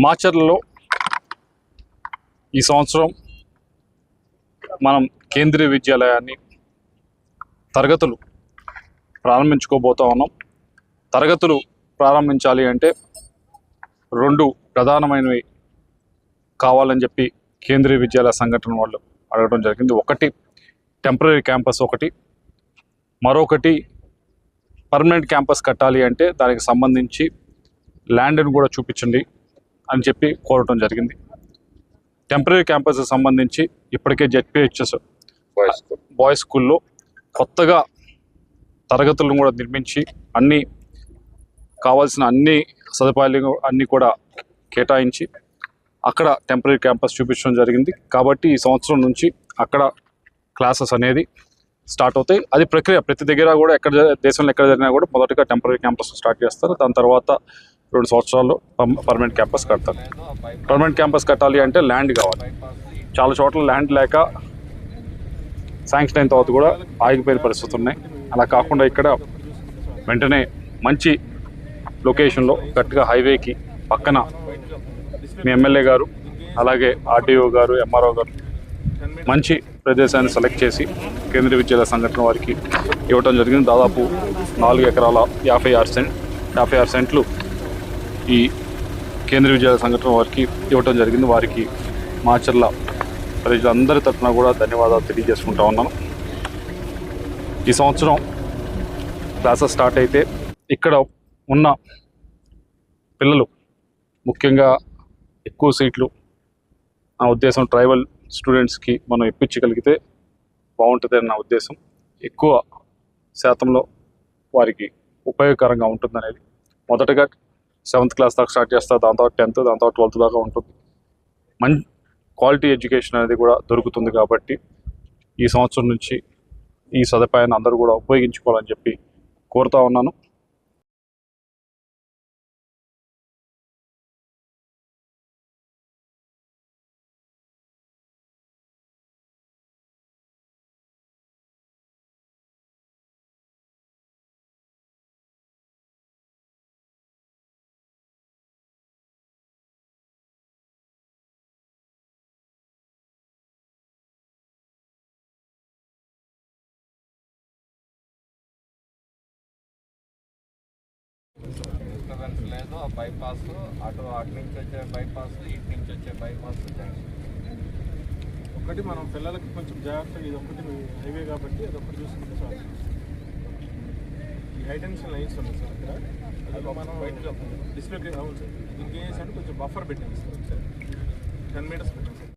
మాచర్లలో ఈ సంవత్సరం మనం కేంద్రీయ విద్యాలయాన్ని తరగతులు ప్రారంభించుకోబోతా ఉన్నాం. తరగతులు ప్రారంభించాలి అంటే రెండు ప్రధానమైనవి కావాలని చెప్పి కేంద్రీయ విద్యాలయ సంఘటన వాళ్ళు అడగడం జరిగింది. ఒకటి టెంపరరీ క్యాంపస్, ఒకటి మరొకటి పర్మనెంట్ క్యాంపస్ కట్టాలి అంటే దానికి సంబంధించి ల్యాండ్ని కూడా చూపించండి అని చెప్పి కోరటం జరిగింది. టెంపరరీ క్యాంపస్కి సంబంధించి ఇప్పటికే జెడ్పీహెచ్ఎస్ బాయ్స్ స్కూల్లో కొత్తగా తరగతులను కూడా నిర్మించి కావాల్సిన అన్ని సదుపాయాలు అన్నీ కూడా కేటాయించి అక్కడ టెంపరరీ క్యాంపస్ చూపించడం జరిగింది. కాబట్టి ఈ సంవత్సరం నుంచి అక్కడ క్లాసెస్ అనేది స్టార్ట్ అవుతాయి. అది ప్రక్రియ ప్రతి దగ్గర కూడా దేశంలో ఎక్కడ జరిగినా కూడా మొదటగా టెంపరరీ క్యాంపస్ స్టార్ట్ చేస్తారు. దాని తర్వాత 2 సంవత్సరాల్లో పర్మనెంట్ క్యాంపస్ కడతారు. పర్మనెంట్ క్యాంపస్ కట్టాలి అంటే ల్యాండ్ కావాలి. చాలా చోట్ల ల్యాండ్ లేక శాంక్షన్ అయిన తర్వాత కూడా ఆగిపోయిన పరిస్థితులు ఉన్నాయి. అలా కాకుండా ఇక్కడ వెంటనే మంచి లొకేషన్లో గట్టిగా హైవేకి పక్కన మీ ఎమ్మెల్యే గారు అలాగే ఆర్డీఓ గారు ఎంఆర్ఓ గారు మంచి ప్రదేశాన్ని సెలెక్ట్ చేసి కేంద్రీయ విద్యాలయ సంఘటన వారికి ఇవ్వటం జరిగింది. దాదాపు 4 ఎకరాల 56 సెంట్లు ఈ కేంద్రీయ విద్యాలయ సంఘటన వారికి ఇవ్వటం జరిగింది. వారికి మాచర్ల ప్రజలందరి తరఫున కూడా ధన్యవాదాలు తెలియజేసుకుంటా ఉన్నాను. ఈ సంవత్సరం క్లాసెస్ స్టార్ట్ అయితే ఇక్కడ ఉన్న పిల్లలు ముఖ్యంగా ఎక్కువ సీట్లు నా ఉద్దేశం ట్రైబల్ స్టూడెంట్స్కి మనం ఇప్పించగలిగితే బాగుంటుంది నా ఉద్దేశం. ఎక్కువ శాతంలో వారికి ఉపయోగకరంగా ఉంటుందనేది. మొదటగా 7th క్లాస్ దాకా స్టార్ట్ చేస్తారు, దాని తర్వాత 10th, దాని తర్వాత 12th దాకా ఉంటుంది. మంచి క్వాలిటీ ఎడ్యుకేషన్ అనేది కూడా దొరుకుతుంది. కాబట్టి ఈ సంవత్సరం నుంచి ఈ సదుపాయాన్ని అందరూ కూడా ఉపయోగించుకోవాలని చెప్పి కోరుతా ఉన్నాను. లేదు ఆ బైపాస్ అటు నుంచి వచ్చే బైపాస్, ఇటు నుంచి వచ్చే బైపాస్ ఒకటి మనం పిల్లలకి కొంచెం జాగ్రత్తగా ఇది ఒకటి హైవే కాబట్టి అది ఒకటి చూసుకుంటే సార్. ఈ హైటెన్షన్ లైన్స్ ఉన్నాయి సార్ ఇక్కడ, అది మనం బయట డిస్ప్లే అవును సార్. దీనికి ఏంటంటే కొంచెం బఫర్ పెట్టింది సార్, 10 మీటర్స్ పెట్టింది సార్.